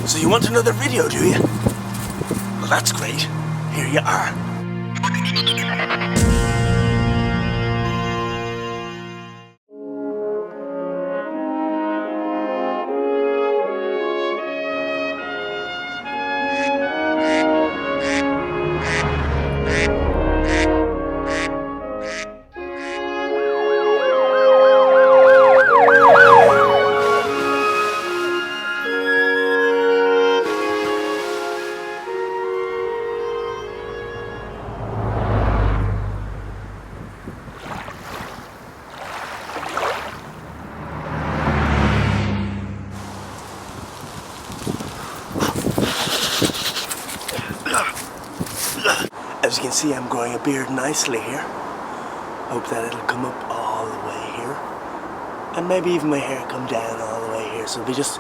So you want another video, do you? Well, that's great. Here you are. As you can see, I'm growing a beard nicely here. Hope that it'll come up all the way here. And maybe even my hair come down all the way here. So it'll be just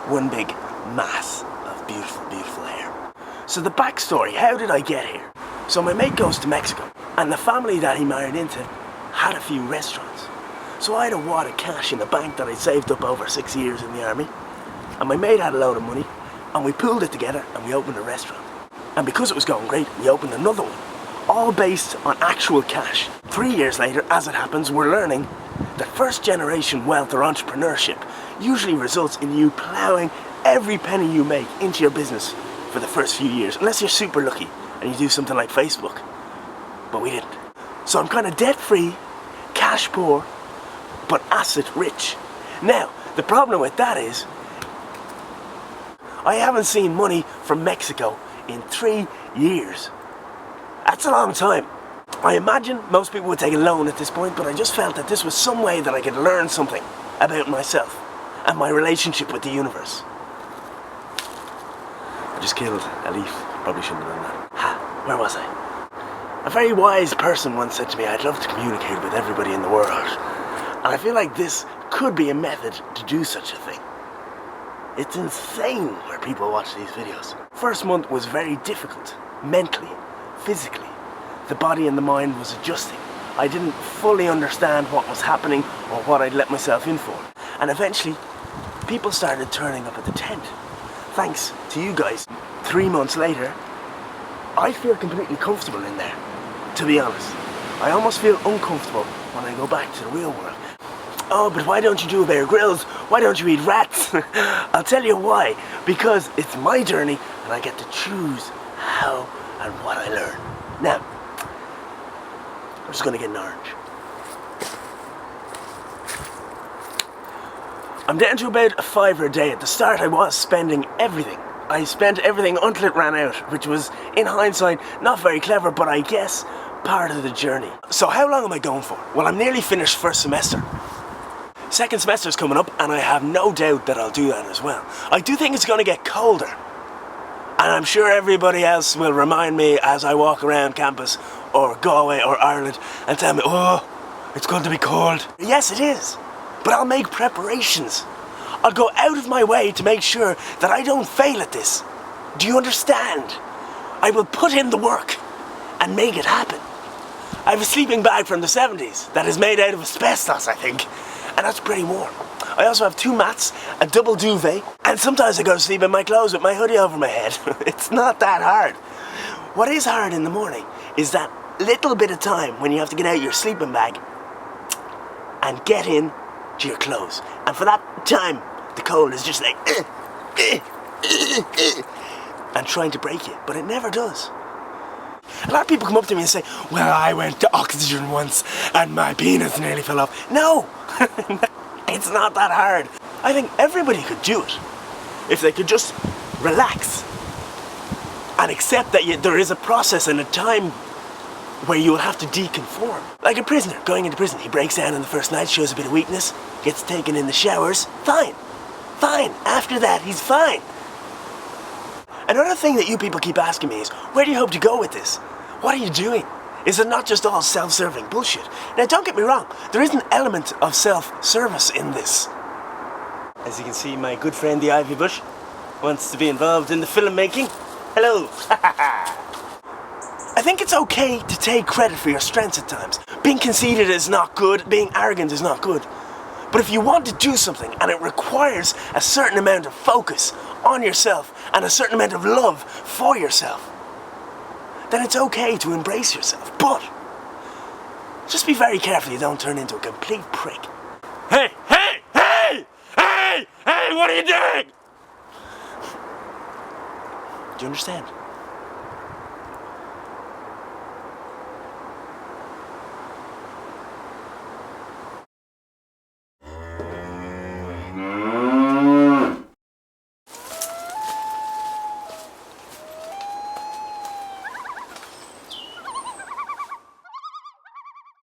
one big mass of beautiful, beautiful hair. So the backstory, how did I get here? So my mate goes to Mexico, and the family that he married into had a few restaurants. So I had a wad of cash in the bank that I'd saved up over 6 years in the army. And my mate had a load of money, and we pooled it together and we opened a restaurant. And because it was going great, we opened another one, all based on actual cash. 3 years later, as it happens, we're learning that first generation wealth or entrepreneurship usually results in you plowing every penny you make into your business for the first few years, unless you're super lucky and you do something like Facebook. But we didn't. So I'm kind of debt-free, cash poor, but asset rich. Now, the problem with that is, I haven't seen money from Mexico in 3 years. That's a long time. I imagine most people would take a loan at this point, but I just felt that this was some way that I could learn something about myself and my relationship with the universe. I just killed a leaf. Probably shouldn't have done that. Ha, where was I? A very wise person once said to me, I'd love to communicate with everybody in the world. And I feel like this could be a method to do such a thing. It's insane where people watch these videos. First month was very difficult, mentally, physically. The body and the mind was adjusting. I didn't fully understand what was happening or what I'd let myself in for. And eventually, people started turning up at the tent. Thanks to you guys. 3 months later, I feel completely comfortable in there, to be honest. I almost feel uncomfortable when I go back to the real world. Oh, but why don't you do Bear Grylls? Why don't you eat rats? I'll tell you why. Because it's my journey and I get to choose how and what I learn. Now, I'm just going to get an orange. I'm down to about a $5 a day. At the start, I was spending everything. I spent everything until it ran out, which was, in hindsight, not very clever, but I guess part of the journey. So how long am I going for? Well, I'm nearly finished first semester. Second semester's coming up, and I have no doubt that I'll do that as well. I do think it's going to get colder. And I'm sure everybody else will remind me as I walk around campus, or Galway, or Ireland, and tell me, oh, it's going to be cold. Yes, it is. But I'll make preparations. I'll go out of my way to make sure that I don't fail at this. Do you understand? I will put in the work and make it happen. I have a sleeping bag from the 70s that is made out of asbestos, I think. And that's pretty warm. I also have 2 mats, a double duvet, and sometimes I go to sleep in my clothes with my hoodie over my head. It's not that hard. What is hard in the morning is that little bit of time when you have to get out your sleeping bag and get in to your clothes. And for that time, the cold is just like and trying to break you, but it never does. A lot of people come up to me and say, well, I went to oxygen once and my penis nearly fell off. No, it's not that hard. I think everybody could do it if they could just relax and accept that there is a process and a time where you will have to deconform. Like a prisoner going into prison. He breaks down in the first night, shows a bit of weakness, gets taken in the showers. Fine. Fine. After that, he's fine. Another thing that you people keep asking me is, where do you hope to go with this? What are you doing? Is it not just all self-serving bullshit? Now, don't get me wrong. There is an element of self-service in this. As you can see, my good friend the Ivy Bush wants to be involved in the filmmaking. Hello. I think it's okay to take credit for your strengths at times. Being conceited is not good. Being arrogant is not good. But if you want to do something and it requires a certain amount of focus on yourself and a certain amount of love for yourself, then it's okay to embrace yourself. But just be very careful you don't turn into a complete prick. Hey, hey, hey, hey, hey, what are you doing? Do you understand?